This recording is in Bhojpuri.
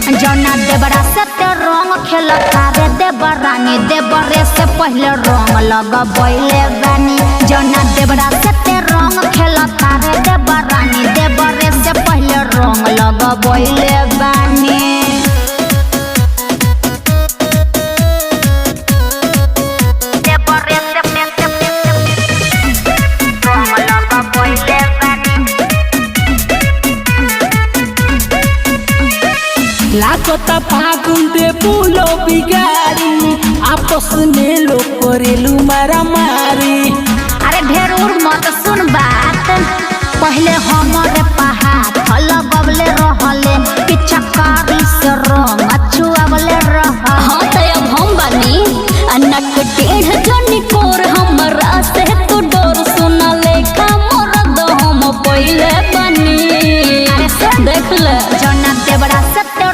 जना देवरा से ते रंग खेलता रे देवरानी देवरे से पहले रंग लगबैले बानी। जना देवरा से ते रंग खेलता रे देवरानी देवरे से पहले रंग लगबैले बानी। लागता फागुन दे बोलो बिगाड़ी आपस में लोग करेलू मारा मारी। अरे ढेर मत सुन बात पहले हमारे पहाड़ लगबले रहले पिछकारी